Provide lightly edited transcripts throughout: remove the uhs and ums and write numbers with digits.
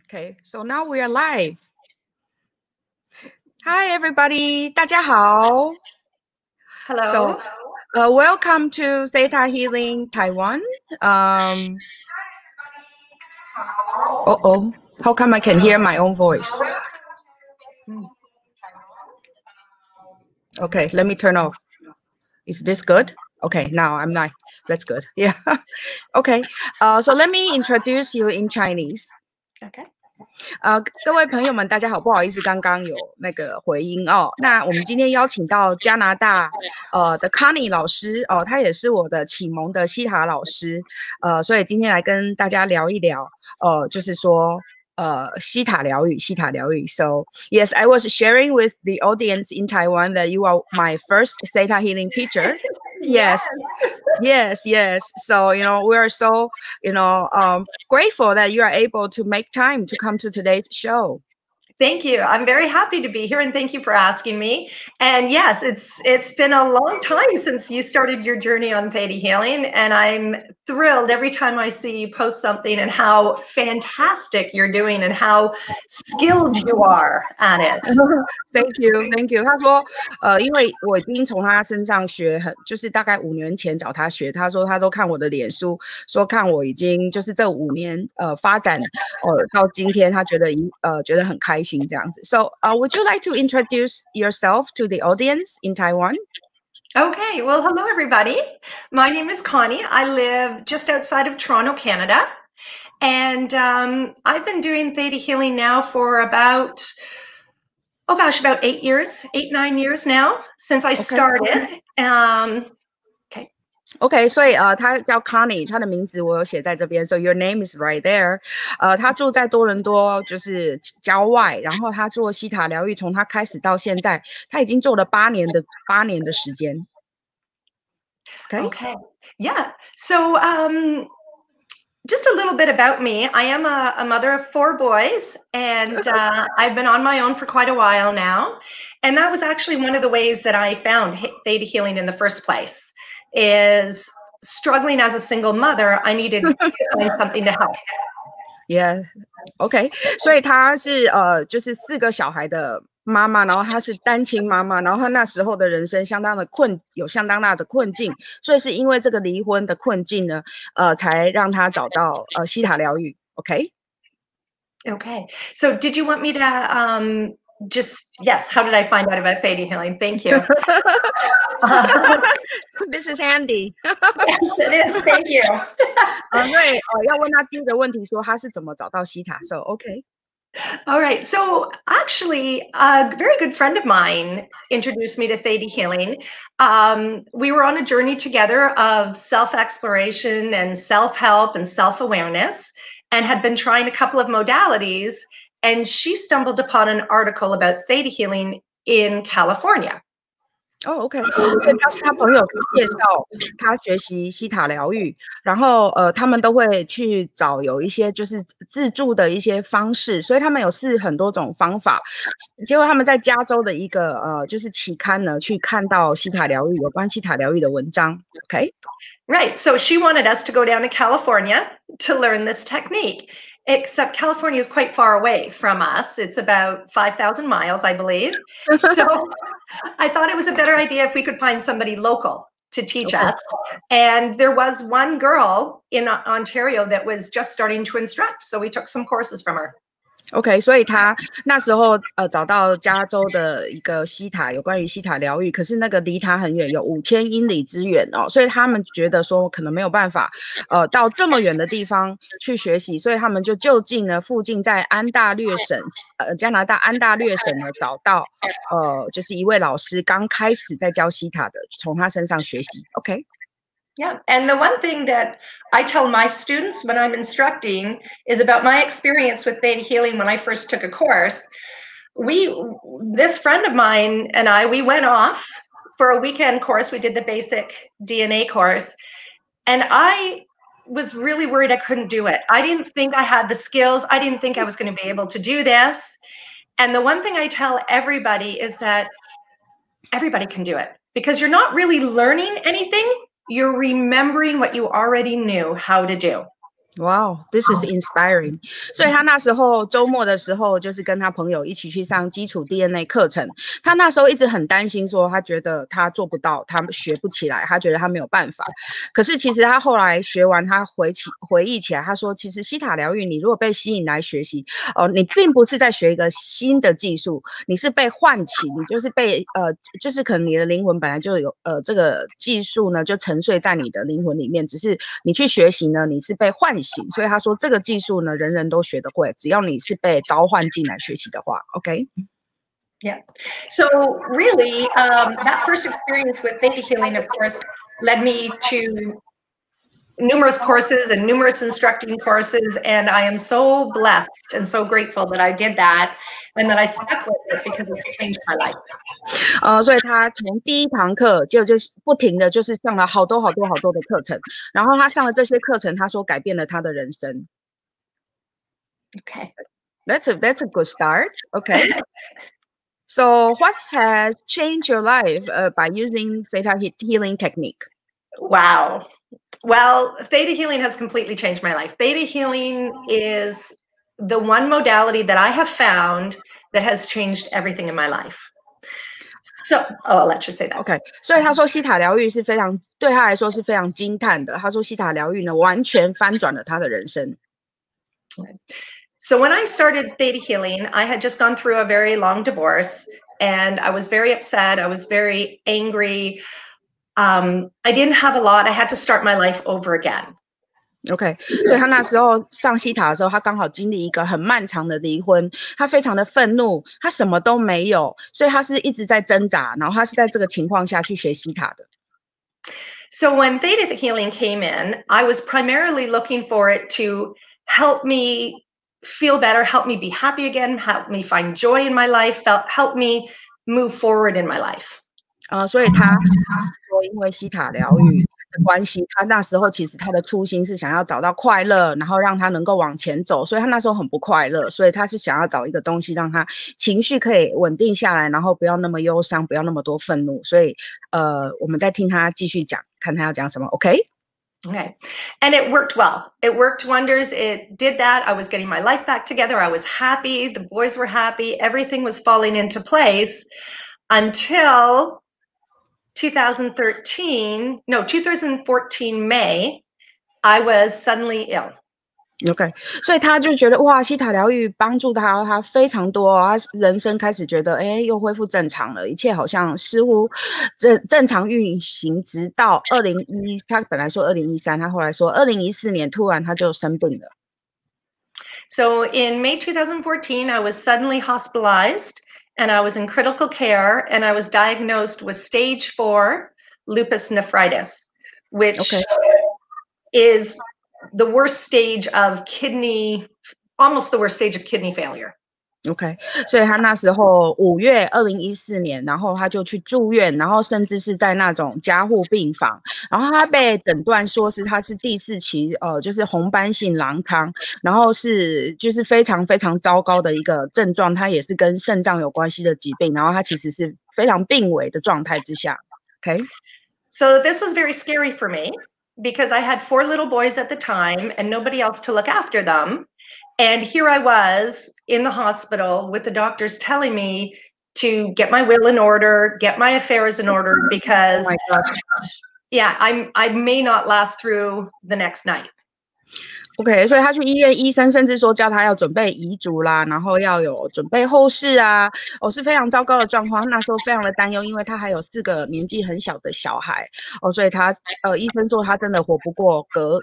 Okay, so now we are live. Hi, everybody. 大家好. Hello. So, welcome to Theta Healing Taiwan. How come I can hear my own voice? Okay, let me turn off. Is this good? Okay, now I'm not. That's good. Yeah. Okay. So let me introduce you in Chinese. Okay. 各位朋友们，大家好，不好意思，刚刚有那个回音哦。那我们今天邀请到加拿大的 Connie 老师哦，他也是我的启蒙的希塔老师，所以今天来跟大家聊一聊，就是说希塔疗愈。So yes, I was sharing with the audience in Taiwan that you are my first Theta healing teacher. Yes. So, we are so, grateful that you are able to make time to come to today's show. Thank you. I'm very happy to be here, and thank you for asking me. And yes, it's been a long time since you started your journey on Theta healing, and I'm thrilled every time I see you post something and how fantastic you're doing and how skilled you are at it. Thank you. 他说，因为我已经从他身上学就是大概5年前找他学，他说他都看我的脸书，说看我已经就是这5年发展到今天，他觉得很开心这样子。So, would you like to introduce yourself to the audience in Taiwan? Okay. Well, hello everybody. My name is Connie. I live just outside of Toronto, Canada, and I've been doing Theta healing now for about 9 years now since I started. OK, 所以他叫 Connie， 他的名字我有写在这边 ，So your name is right there。他住在多伦多，就是郊外，然后他做希塔疗愈，从他开始到现在，他已经做了8年的时间。Okay. Yeah. So, just a little bit about me. I am a mother of 4 boys, and I've been on my own for quite a while now. And that was actually one of the ways that I found Theta healing in the first place, is struggling as a single mother. I needed to find something to help. Yeah. OK. 所以他是就是4个小孩的妈妈，然后她是单亲妈妈，然后她那时候的人生有相当大的困境，所以是因为这个离婚的困境呢，才让她找到希塔疗愈。OK. So did you want me to yes, how did I find out about Theta healing? Thank you. This is handy. Yes, it is. Thank you. 对，要问他第一个问题说他是怎么找到希塔 So OK. All right. So actually, a very good friend of mine introduced me to Theta healing. We were on a journey together of self-exploration and self-help and self-awareness, and had been trying a couple of modalities. And she stumbled upon an article about Theta healing in California. OK. 所以他是他朋友介绍他学习希塔疗愈，然后他们都会去找有一些就是自助的一些方式，所以他们有试很多种方法，结果他们在加州的一个就是期刊呢去看到希塔疗愈有关希塔疗愈的文章。OK. Right. So she wanted us to go down to California to learn this technique. Except California is quite far away from us. It's about 5,000 miles, I believe. So I thought it was a better idea if we could find somebody local to teach us. And there was one girl in Ontario that was just starting to instruct. So we took some courses from her. OK, 所以他那时候找到加州的一个希塔，有关于希塔疗愈，可是那个离他很远，有5000英里之远哦，所以他们觉得说可能没有办法到这么远的地方去学习，所以他们就就近呢附近在安大略省加拿大安大略省呢找到就是一位老师刚开始在教希塔的，从他身上学习。OK. Yeah. And the one thing that I tell my students when I'm instructing is about my experience with Theta healing when I first took a course. This friend of mine and we went off for a weekend course. We did the basic DNA course, and I was really worried I couldn't do it. I didn't think I had the skills. I didn't think I was going to be able to do this. And the one thing I tell everybody is that everybody can do it, because you're not really learning anything. You're remembering what you already knew how to do. Wow, this is inspiring. 所以他那时候周末的时候，就是跟他朋友一起去上基础 DNA 课程。他那时候一直很担心，说他觉得他做不到，他学不起来，他觉得他没有办法。可是其实他后来学完，他回忆起来，他说，其实希塔疗愈，你如果被吸引来学习，你并不是在学一个新的技术，你是被唤起，你就是被就是可能你的灵魂本来就有这个技术呢，就沉睡在你的灵魂里面，只是你去学习呢，你是被唤醒。所以他说这个技术呢，人人都学得会，只要你是被召唤进来学习的话 ，OK？ Yeah. So really, that first experience with theta healing, of course, led me to numerous courses and numerous instructing courses, and I am so blessed and so grateful that I did that and that I stuck with it because it's changed my life. 所以他从第一堂课就是不停的就是上了好多的课程，然后他上了这些课程，他说改变了他的人生。Okay. That's a good start. Okay. So what has changed your life by using theta healing technique? Wow. Well, theta healing has completely changed my life. Theta healing is the one modality that I have found that has changed everything in my life. So, let's just say that. OK， 所以他说希塔疗愈是非常对他来说是非常惊叹的。他说希塔疗愈呢，完全翻转了他的人生。So when I started theta healing, I had just gone through a very long divorce, and I was very upset. I was very angry. I didn't have a lot. I had to start my life over again. OK， 所以他那时候上希塔的时候，他刚好经历一个很漫长的离婚，他非常的愤怒，他什么都没有，所以他是一直在挣扎，然后他是在这个情况下去学希塔的。So when theta healing came in, I was primarily looking for it to help me feel better, help me be happy again, help me find joy in my life, help me move forward in my life. 所以他说，因为希塔疗愈的关系，他那时候其实他的初心是想要找到快乐，然后让他能够往前走，所以他那时候很不快乐，所以他是想要找一个东西让他情绪可以稳定下来，然后不要那么忧伤，不要那么多愤怒。所以我们再听他继续讲，看他要讲什么 ，OK？ Okay. And it worked well. It worked wonders. It did that. I was getting my life back together. I was happy. The boys were happy. Everything was falling into place until 2014 May, I was suddenly ill. OK， 所以他就觉得哇，希塔疗愈帮助他非常多，他人生开始觉得又恢复正常了，一切好像似乎正常运行，直到他本来说2013，他后来说2014年突然他就生病了。So in May 2014, I was suddenly hospitalized and I was in critical care and I was diagnosed with stage 4 lupus nephritis, which is the worst stage of almost the worst stage of kidney failure. OK， 所以他那时候5月2014年，然后他就去住院，然后甚至是在那种加护病房，然后他被诊断说他是第4期就是红斑性狼疮，然后是就是非常非常糟糕的一个症状，他也是跟肾脏有关系的疾病，然后他其实是非常病危的状态之下。OK， So this was very scary for me because I had 4 little boys at the time and nobody else to look after them. And here I was in the hospital with the doctors telling me to get my will in order, get my affairs in order, because oh my gosh. Yeah, I may not last through the next night. OK， 所以他去医院，医生甚至说叫他要准备遗嘱啦，然后要有准备后事啊，是非常糟糕的状况。那时候非常的担忧，因为他还有4个年纪很小的小孩，所以他医生说他真的活不过可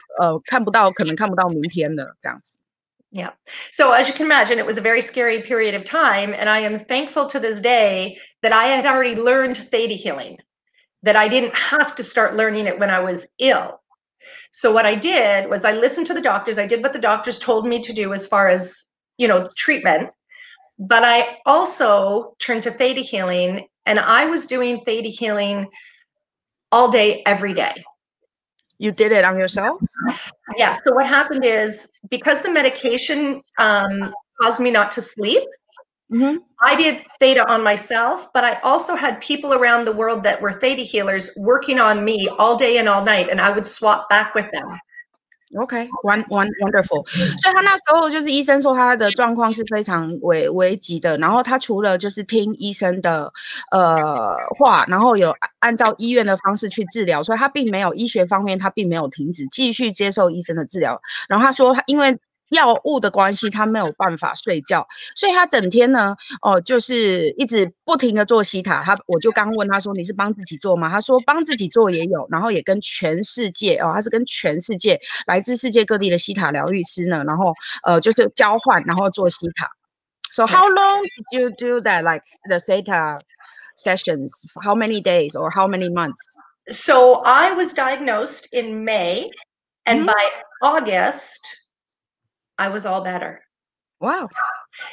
能看不到明天了这样子。Yeah. So as you can imagine, it was a very scary period of time. And I am thankful to this day that I had already learned theta healing, that I didn't have to start learning it when I was ill. So what I did was I listened to the doctors. I did what the doctors told me to do as far as, treatment. But I also turned to theta healing, and I was doing theta healing all day, every day. You did it on yourself? Yeah. So what happened is, because the medication caused me not to sleep, I did theta on myself, but I also had people around the world that were theta healers working on me all day and all night, and I would swap back with them. OK，wonderful。所以他那时候就是医生说他的状况是非常危急的，然后他除了就是听医生的话，然后有按照医院的方式去治疗，所以他并没有医学方面他并没有停止，继续接受医生的治疗。然后他说他因为药物的关系，他没有办法睡觉，所以他整天呢，就是一直不停的做希塔。我就刚问他说，你是帮自己做吗？他说帮自己做也有，然后也跟全世界他是跟全世界来自世界各地的希塔疗愈师呢，然后就是交换，然后做希塔。So how long did you do that? Like the theta sessions? How many days or how many months? So I was diagnosed in May, and by August, I was all better. Wow.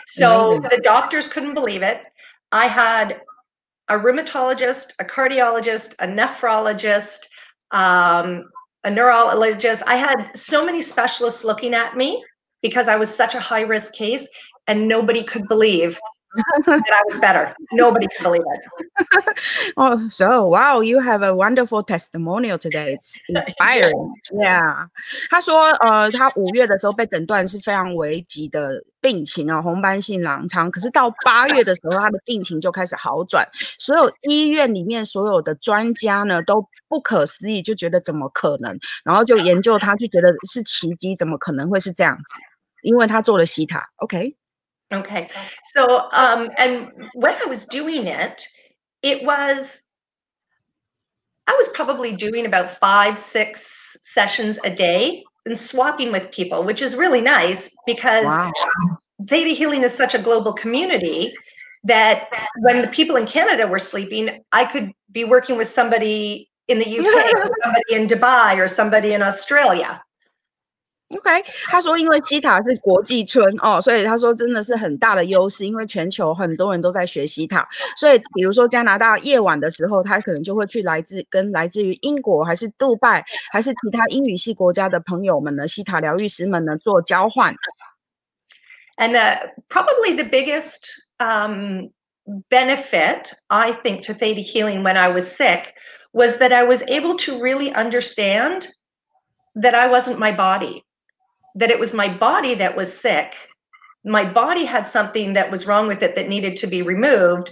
So amazing. The doctors couldn't believe it. I had a rheumatologist, a cardiologist, a nephrologist, a neurologist. I had so many specialists looking at me because I was such a high-risk case, and nobody could believe that I was better. Nobody could believe it. Oh, so wow, you have a wonderful testimonial today. It's inspiring. Yeah. 他说，他5月的时候被诊断是非常危急的病情啊，红斑性狼疮。可是到8月的时候，他的病情就开始好转。所有医院里面所有的专家呢，都不可思议，就觉得怎么可能？然后就研究他，就觉得是奇迹，怎么可能会是这样子？因为他做了希塔。OK。Okay. So, and when I was doing it, I was probably doing about 5-6 sessions a day and swapping with people, which is really nice because Theta Healing is such a global community that when the people in Canada were sleeping, I could be working with somebody in the UK, or somebody in Dubai, or somebody in Australia. OK， 他说因为希塔是国际村所以他说真的是很大的优势，因为全球很多人都在学希塔，所以比如说加拿大夜晚的时候，他可能就会去跟来自于英国还是杜拜还是其他英语系国家的朋友们呢，希塔疗愈师们呢做交换。And probably the biggest benefit, I think, to Theta Healing when I was sick was that I was able to really understand that I wasn't my body. That it was my body that was sick. My body had something that was wrong with it that needed to be removed,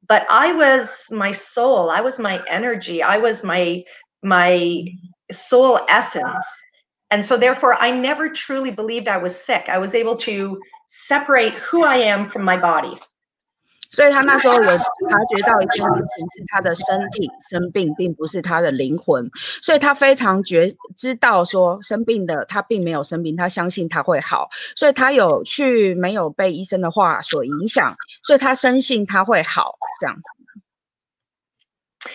but I was my soul. I was my energy. I was my soul essence. And so therefore, I never truly believed I was sick. I was able to separate who I am from my body. 所以他那时候有察觉到一件事情，是他的身体生病，并不是他的灵魂。所以他非常知道说生病的他并没有生病，他相信他会好。所以他没有被医生的话所影响，所以他深信他会好，这样子。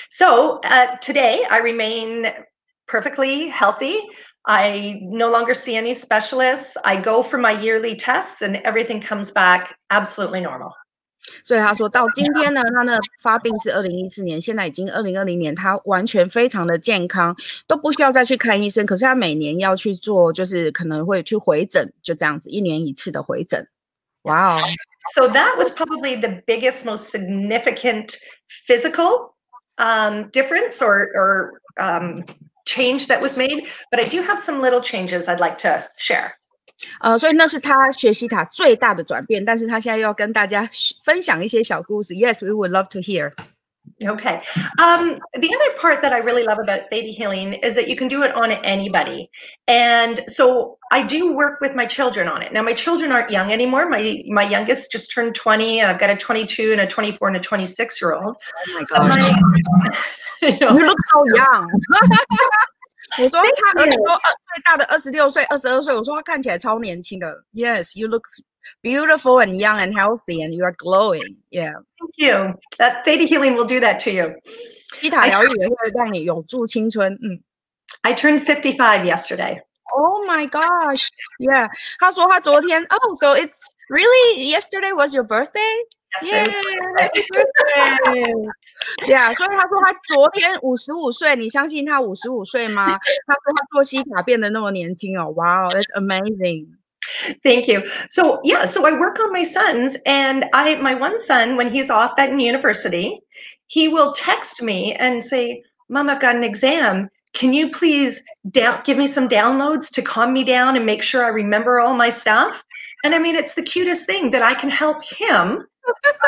So today I remain perfectly healthy. I no longer see any specialists. I go for my yearly tests, and everything comes back absolutely normal. 所以他说到今天呢，他呢发病是2014年，现在已经2020年，他完全非常的健康，都不需要再去看医生。可是他每年要去做，就是可能会去回诊，就这样子1年1次的回诊。Wow. So that was probably the biggest, most significant physical difference or change that was made. But I do have some little changes I'd like to share. 所以那是他学希塔最大的转变，但是他现在要跟大家分享一些小故事。Yes, we would love to hear. Okay. The other part that I really love about Theta Healing is that you can do it on anybody. And so I do work with my children on it. Now, my children aren't young anymore. My youngest just turned 20, and I've got a 22 and a 24 and a 26-year-old. Oh my gosh. You look so young. 我说他最大的26岁、22岁，我说他看起来超年轻的。Yes, you look beautiful and young and healthy, and you are glowing. Yeah. Thank you. That Theta Healing will do that to you. 希塔疗愈也会让你永驻青春。I turned 55 yesterday. Oh my gosh. Yeah. 他说他昨天 so it's really yesterday was your birthday? Yeah, happy birthday. Yeah, 所以他说他昨天55岁，你相信他55岁吗？他说他做希塔变得那么年轻哦。Wow, that's amazing. Thank you. So yeah, so I work on my sons, and my one son, when he's off at university, he will text me and say, "Mom, I've got an exam. can you please give me some downloads to calm me down and make sure I remember all my stuff? And I mean, it's the cutest thing that I can help him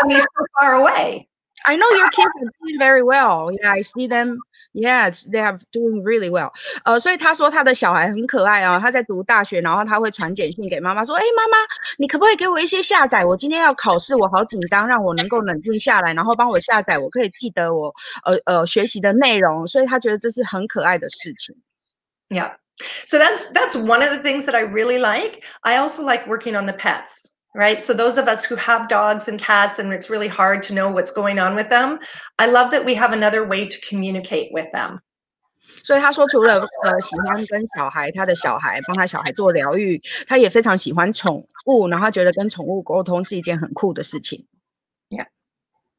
when he's so far away. I know your kids are doing very well. Yeah, I see them. Yeah, they are doing really well. 所以他说他的小孩很可爱啊，他在读大学，然后他会传简讯给妈妈说：“哎，妈妈，你可不可以给我一些下载？我今天要考试，我好紧张，让我能够冷静下来，然后帮我下载，我可以记得我学习的内容。”所以他觉得这是很可爱的事情。Yeah. So that's one of the things that I really like. I also like working on the pets. Right? So those of us who have dogs and cats and it's really hard to know what's going on with them, I love that we have another way to communicate with them. 所以他说，除了喜欢跟他的小孩帮他小孩做疗愈，他也非常喜欢宠物，然后他觉得跟宠物沟通是一件很酷的事情。Yeah.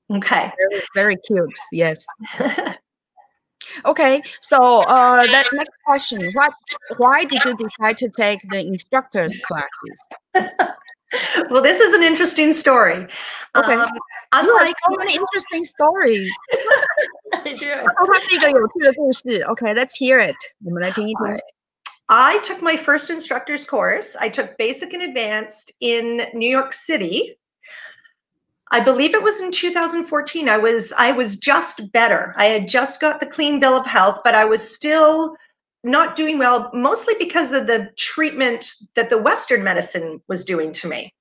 Okay. Very cute. Yes. Okay. So the next question: Why did you decide to take the instructor's classes? Well, this is an interesting story. Okay. Unlike so many interesting stories. I do. 它是一个有趣的故事。Okay, let's hear it. 我们来听一听。I took my first instructor's course. I took basic and advanced in New York City. I believe it was in 2014. I was just better. I had just got the clean bill of health, but I was still not doing well, mostly because of the treatment that the Western medicine was doing to me.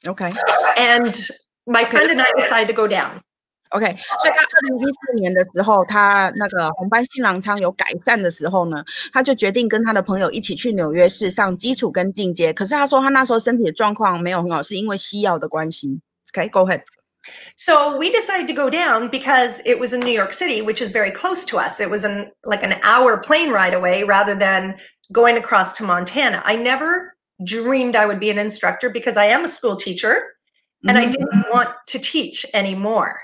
Okay. And my friend and I decided to go down. OK， 所以他2014年的时候，他那个红斑性狼疮有改善的时候呢，他就决定跟他的朋友一起去纽约市上基础跟进阶。可是他说他那时候身体的状况没有很好，是因为西药的关系。OK, go ahead. So we decided to go down because it was in New York City, which is very close to us. It was like an hour plane ride away rather than going across to Montana. I never dreamed I would be an instructor because I am a school teacher and I didn't want to teach anymore.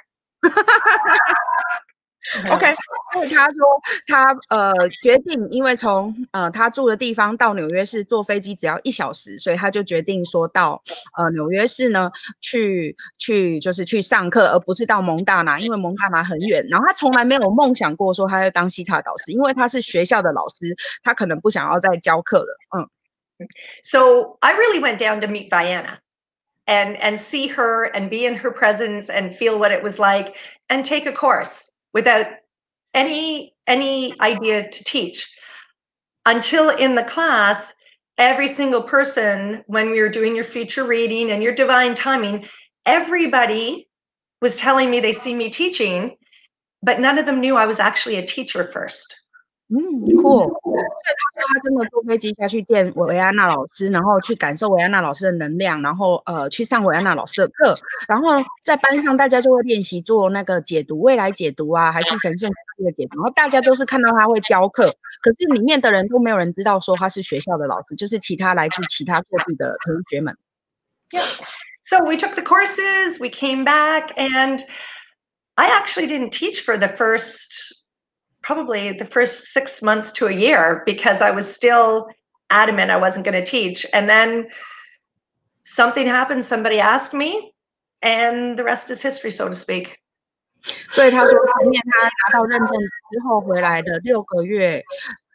OK， 所以他说他决定，因为从他住的地方到纽约市坐飞机只要1小时，所以他就决定说到纽约市呢去就是去上课，而不是到蒙大拿，因为蒙大拿很远。然后他从来没有梦想过说他要当希塔导师，因为他是学校的老师，他可能不想要再教课了。So I really went down to meet Vienna. And see her and be in her presence and feel what it was like and take a course without any idea to teach. Until in the class, every single person, when we were doing your future reading and your divine timing, everybody was telling me they see me teaching, but none of them knew I was actually a teacher first. Cool. 所以他说他真的坐飞机下去见维安娜老师，然后去感受维安娜老师的能量，然后去上维安娜老师的课，然后在班上大家就会练习做那个解读，未来解读啊，还是神圣的解读，然后大家都是看到他会教课，可是里面的人都没有人知道说他是学校的老师，就是来自其他各地的同学们。Yeah. So we took the courses, we came back, and I actually didn't teach for probably the first 6 months to a year because I was still adamant I wasn't going to teach. And then something happened, somebody asked me, and the rest is history, so to speak. 所以他说后面他拿到认证之后回来的6个月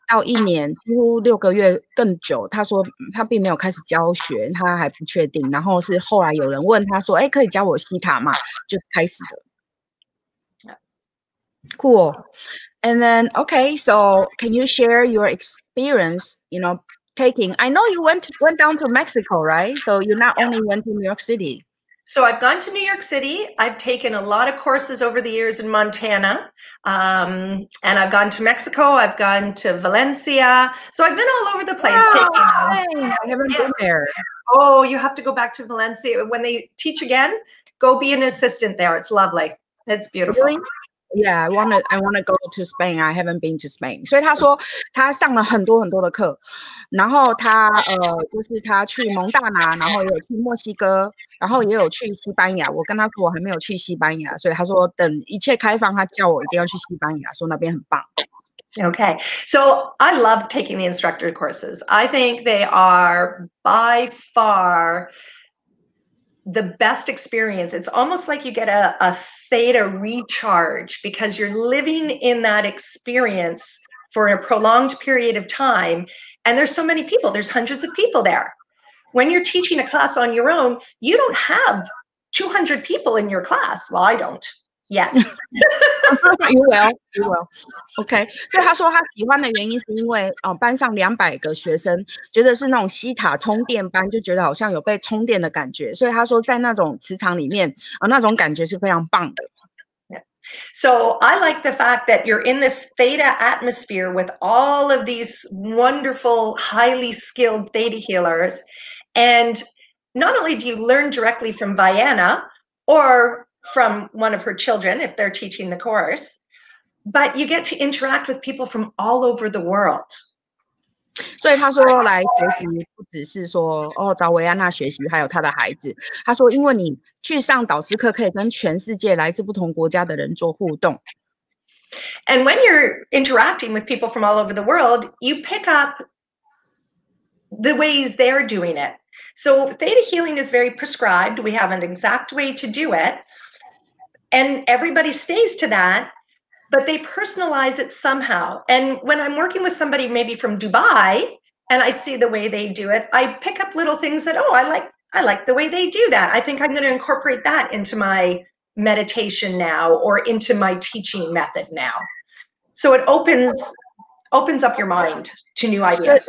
到1年，几乎6个月更久，他说他并没有开始教学，他还不确定，然后是后来有人问他说可以教我希塔吗？就开始的。Cool. And then, okay, so can you share your experience, taking, I know you went down to Mexico, right? So you not only went to New York City. So I've gone to New York City. I've taken a lot of courses over the years in Montana. And I've gone to Mexico. I've gone to Valencia. So I've been all over the place. I haven't been there. Oh, you have to go back to Valencia. When they teach again, go be an assistant there. It's lovely. It's beautiful. Really? Yeah, I want to go to Spain. I haven't been to Spain. 所以他说他上了很多很多的课，然后他就是他去蒙大拿，然后也有去墨西哥，然后也有去西班牙。我跟他说我还没有去西班牙，所以他说等一切开放，他叫我一定要去西班牙，说那边很棒。Okay, so I love taking the instructor courses. I think they are by far the best experience. It's almost like you get a theta recharge because you're living in that experience for a prolonged period of time. And there's so many people, there's hundreds of people there. When you're teaching a class on your own, you don't have 200 people in your class. Well, I don't yet. You will. OK， 所以他说他喜欢的原因是因为班上200个学生，觉得是那种希塔充电班，就觉得好像有被充电的感觉，所以他说在那种磁场里面那种感觉是非常棒的。So I like the fact that you're in this theta atmosphere with all of these wonderful, highly skilled theta healers. And not only do you learn directly from Vienna or from one of her children, if they're teaching the course, but you get to interact with people from all over the world. 所以他说来学习不只是说找维安娜学习，还有他的孩子。他说，因为你去上导师课，可以跟全世界来自不同国家的人做互动。And when you're interacting with people from all over the world, you pick up the ways they're doing it. So theta healing is very prescribed. We have an exact way to do it. And everybody stays to that, but they personalize it somehow. And when I'm working with somebody maybe from Dubai and I see the way they do it, I pick up little things that, I like the way they do that. I think I'm going to incorporate that into my meditation now or into my teaching method now. So it opens up your mind to new ideas.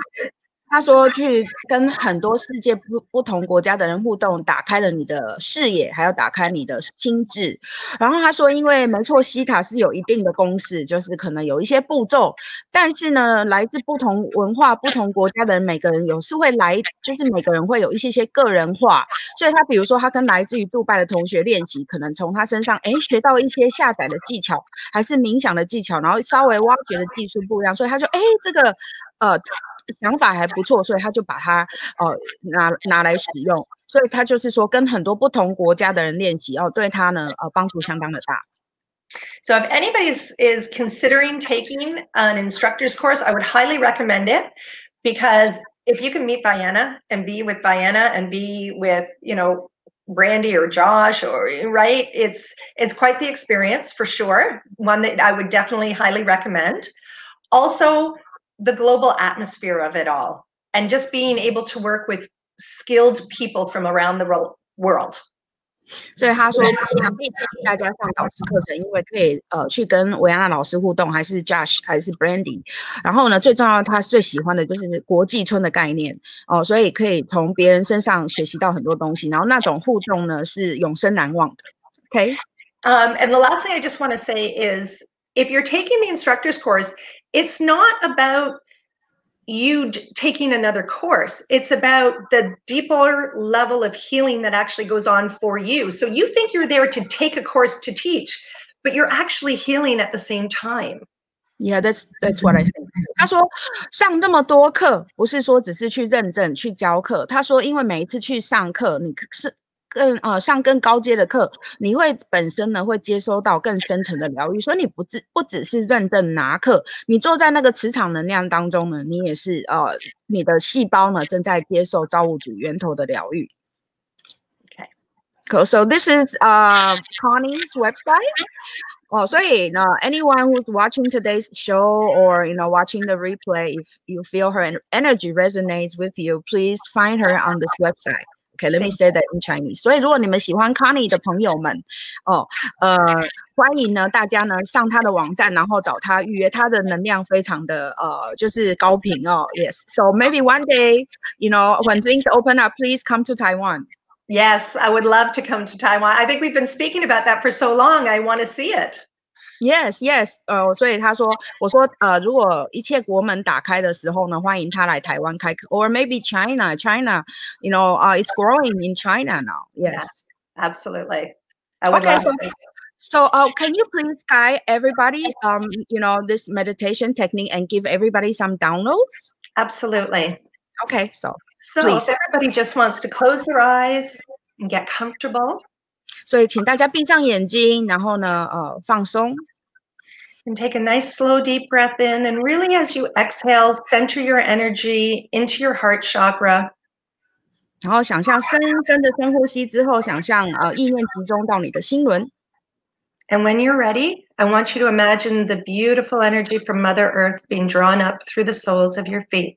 他说去跟很多世界不同国家的人互动，打开了你的视野，还要打开你的心智。然后他说，因为没错，希塔是有一定的公式，就是可能有一些步骤，但是呢，来自不同文化、不同国家的人，每个人有是会来，就是每个人会有一些个人化。所以他比如说，他跟来自于杜拜的同学练习，可能从他身上学到一些下载的技巧，还是冥想的技巧，然后稍微挖掘的技术不一样，所以他说，这个想法还不错，所以他就把它拿来使用，所以他就是说跟很多不同国家的人练习对他呢帮助相当的大。So if anybody is considering taking an instructor's course, I would highly recommend it, because if you can meet Vienna and be with Vienna and be with, Brandy or Josh, or right, it's quite the experience for sure. One that I would definitely highly recommend. Also, the global atmosphere of it all, and just being able to work with skilled people from around the world. 所以他说强烈建议大家上导师课程，因为可以去跟维安娜老师互动，还是 Josh 还是 Brandy， 然后呢最重要他最喜欢的就是国际村的概念所以可以从别人身上学习到很多东西，然后那种互动呢是永生难忘的。 OK， and the last thing I just want to say is, if you're taking the instructor's course, it's not about you taking another course. It's about the deeper level of healing that actually goes on for you. So you think you're there to take a course to teach, but you're actually healing at the same time. Yeah, that's what I think. 他说上那么多课，不是说只是去认证去教课。他说，因为每一次去上课，你是上更高阶的课，你会本身呢会接收到更深层的疗愈，所以你不只是认证拿课，你坐在那个磁场能量当中呢，你也是你的细胞呢正在接受造物主源头的疗愈。Okay. Cool. So this is Connie's website. 所以呢 anyone who's watching today's show or watching the replay, if you feel her energy resonates with you, please find her on this website. Okay, let me say that in Chinese. 所以如果你们喜欢 Connie 的朋友们欢迎呢大家呢上她的网站，然后找她预约，她的能量非常的就是高频Yes, so maybe one day, when things open up, please come to Taiwan. Yes, I would love to come to Taiwan. I think we've been speaking about that for so long. I want to see it. Yes. 所以我说如果一切国门打开的时候呢，欢迎他来台湾开课 ，or maybe China, it's growing in China now. Yes, absolutely. I would love to. So can you please guide everybody, this meditation technique and give everybody some downloads? Absolutely. Okay, so please. If everybody just wants to close their eyes and get comfortable. 所以请大家闭上眼睛，然后呢放松。And take a nice slow deep breath in, and really as you exhale, center your energy into your heart chakra. 然后想象深深的深呼吸之后，想象意念集中到你的心轮。And when you're ready, I want you to imagine the beautiful energy from Mother Earth being drawn up through the soles of your feet.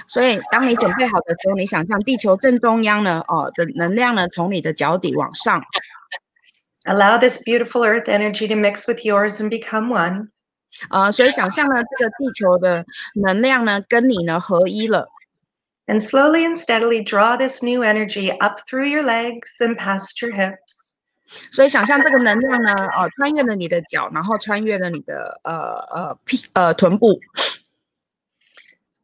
所以，当你准备好的时候，你想象地球正中央呢，的能量呢，从你的脚底往上。Allow this beautiful Earth energy to mix with yours and become one. 所以想象呢，这个地球的能量呢，跟你呢合一了。And slowly and steadily draw this new energy up through your legs and past your hips. 所以想象这个能量呢，穿越了你的脚，然后穿越了你的臀部。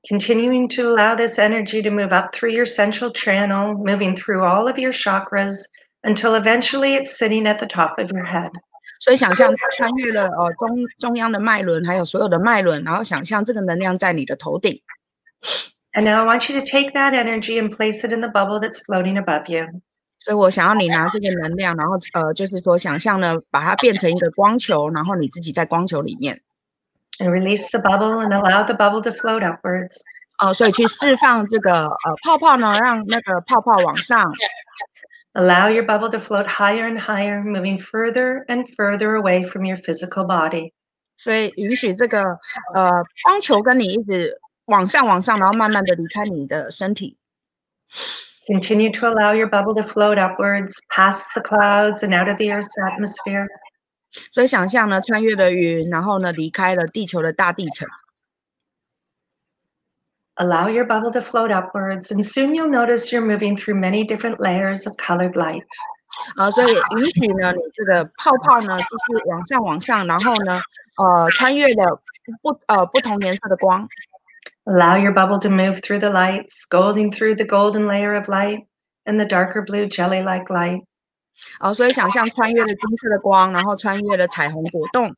Continuing to allow this energy to move up through your central channel, moving through all of your chakras until eventually it's sitting at the top of your head. 所以想象它穿越了中央的脉轮，还有所有的脉轮，然后想象这个能量在你的头顶。And now I want you to take that energy and place it in the bubble that's floating above you. 所以我想要你拿这个能量，然后就是说想象呢，把它变成一个光球，然后你自己在光球里面。And release the bubble and allow the bubble to float upwards. 所以去释放这个泡泡呢，让那个泡泡往上。Allow your bubble to float higher and higher, moving further and further away from your physical body. 所以允许这个光球跟你一直往上，然后慢慢的离开你的身体。Continue to allow your bubble to float upwards, past the clouds and out of the Earth's atmosphere. 所以想象呢，穿越了云，然后呢，离开了地球的大地层。Allow your bubble to float upwards, and soon you'll notice you're moving through many different layers of colored light. 所以允许呢，你这个泡泡呢，继续往上，然后呢，穿越了不同颜色的光。Allow your bubble to move through the lights, golden through the golden layer of light and the darker blue jelly-like light. 所以想象穿越了金色的光，然后穿越了彩虹果冻。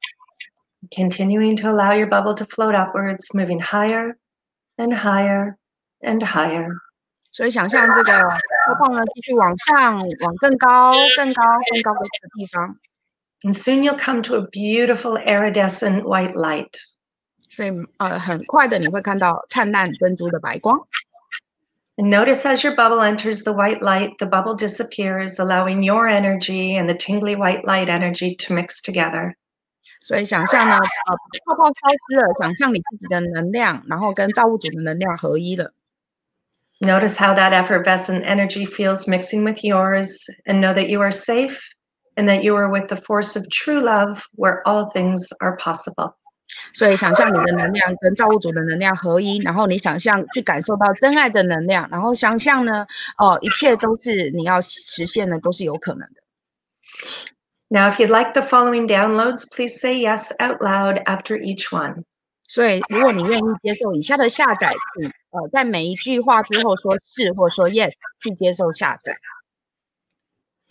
Continuing to allow your bubble to float upwards, moving higher and higher and higher. 所以想象这个泡泡呢，继续往上，往更高的地方。And soon you'll come to a beautiful iridescent white light. 所以很快的你会看到灿烂珍珠的白光。And notice as your bubble enters the white light, the bubble disappears, allowing your energy and the tingly white light energy to mix together. 所以想象呢，泡泡消失了，想象你自己的能量，然后跟造物主的能量合一了。Notice how that effervescent energy feels mixing with yours, and know that you are safe and that you are with the force of true love where all things are possible. 所以想象你的能量跟造物主的能量合一，然后你想象去感受到真爱的能量，然后想象呢，一切都是你要实现的，都是有可能的。Now, if you'd like the following downloads, please say yes out loud after each one. 所以，如果你愿意接受以下的下载，请在每一句话之后说是或说 yes 去接受下载。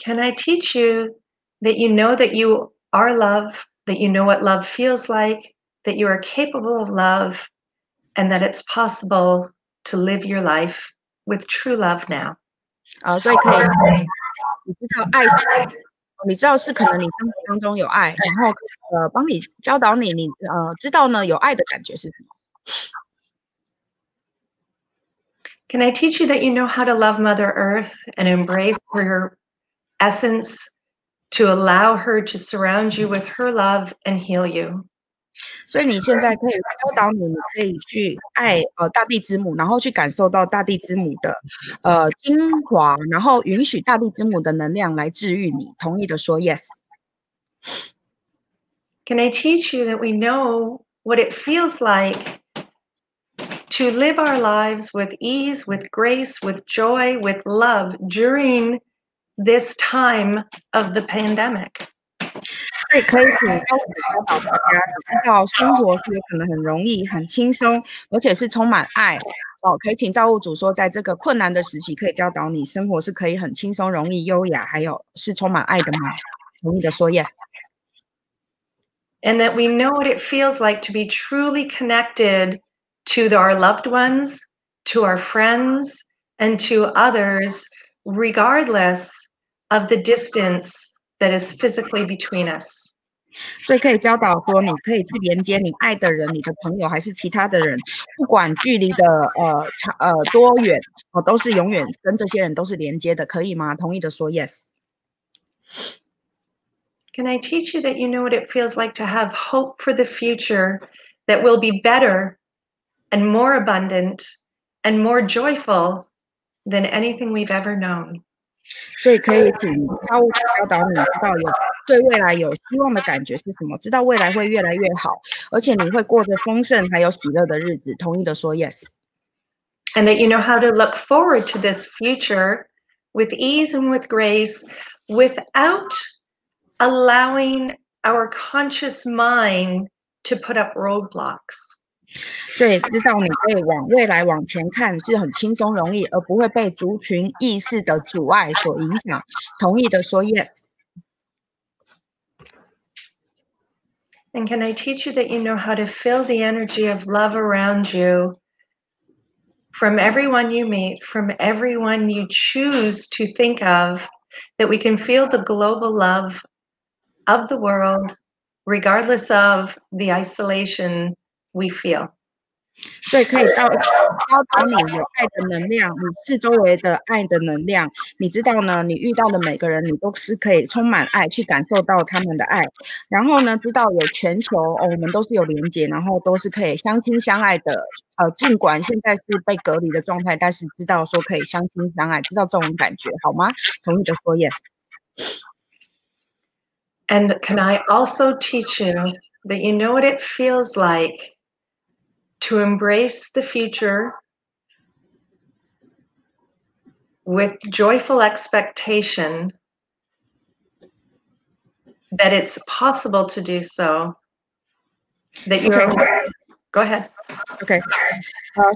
Can I teach you that you know that you are love, that you know what love feels like, that you are capable of love, and that it's possible to live your life with true love now? 所以可以，你知道爱是，你知道是可能你生活当中有爱，然后帮你教导你，知道呢有爱的感觉是什么。Can I teach you that you know how to love Mother Earth and embrace her essence to allow her to surround you with her love and heal you? 所以你现在可以教导你，你可以去爱大地之母，然后去感受到大地之母的精华，然后允许大地之母的能量来治愈你。同意的说 yes。Can I teach you that we know what it feels like to live our lives with ease, with grace, with joy, with love during this time of the pandemic? 所以可以请教导大家，知道生活是有可能很容易、很轻松，而且是充满爱。可以请造物主说，在这个困难的时期，可以教导你生活是可以很轻松、容易、优雅，还有是充满爱的吗？同意的说 yes。And that we know what it feels like to be truly connected to our loved ones, to our friends, and to others, regardless of the distance that is physically between us. 所以可以教导说，你可以去连接你爱的人、你的朋友还是其他的人，不管距离的多远，都是永远跟这些人都是连接的，可以吗？同意的说 yes。Can I teach you that you know what it feels like to have hope for the future that will be better and more abundant and more joyful than anything we've ever known? 所以可以请造物主教导你知道有对未来有希望的感觉是什么，知道未来会越来越好，而且你会过着丰盛还有喜乐的日子。同意的说 yes。 And that you know how to look forward to this future with ease and with grace without allowing our conscious mind to put up roadblocks. 所以知道你可以往未来往前看是很轻松容易，而不会被族群意识的阻碍所影响。同意的说 yes。 And can I teach you that you know how to feel the energy of love around you from everyone you meet, from everyone you choose to think of, that we can feel the global love of the world regardless of the isolation we feel. 所以可以教导你有爱的能量，你是周围的爱的能量。你知道呢，你遇到的每个人，你都是可以充满爱，去感受到他们的爱。然后呢，知道有全球我们都是有连结，然后都是可以相亲相爱的。尽管现在是被隔离的状态，但是知道说可以相亲相爱，知道这种感觉，好吗？同意的说 yes。 And can I also teach you that you know what it feels like to embrace the future with joyful expectation that it's possible to do so, that you're Go ahead. OK，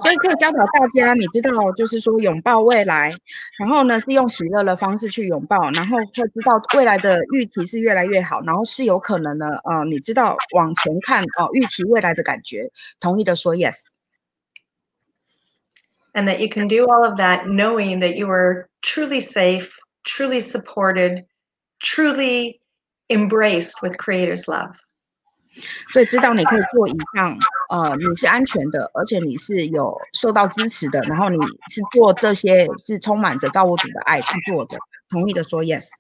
所以可以教导大家，你知道，就是说拥抱未来，然后呢是用喜乐的方式去拥抱，然后会知道未来的预期是越来越好，然后是有可能的，你知道往前看预期未来的感觉。同意的说 yes。 And that you can do all of that knowing that you are truly safe, truly supported, truly embraced with Creator's love. 所以知道你可以做以上，你是安全的，而且你是有受到支持的，然后你是做这些是充满着造物主的爱去做的。同意的说 yes。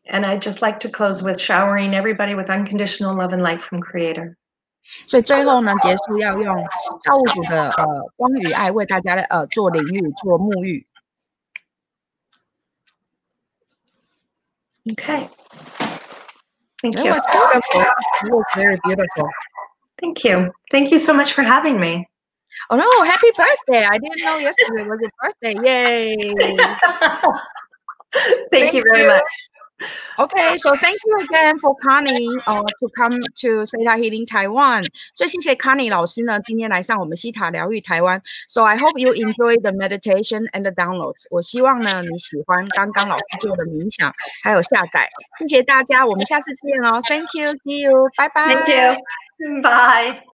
And I'd just like to close with showering everybody with unconditional love and light from Creator. 所以最后呢，结束要用造物主的光与爱为大家做淋浴、做沐浴。Okay. Thank It you. was beautiful. It was very beautiful. Thank you. Thank you so much for having me. Oh no, happy birthday. I didn't know yesterday was your birthday. Yay. Thank you very much. Okay, so thank you again for Connie to come to Theta Healing Taiwan. 所以谢谢 Connie 老师呢，今天来上我们希塔疗愈台湾。So I hope you enjoy the meditation and the downloads. 我希望呢你喜欢刚刚老师做的冥想还有下载。谢谢大家，我们下次见哦。Thank you, see you, bye bye. Thank you. Bye.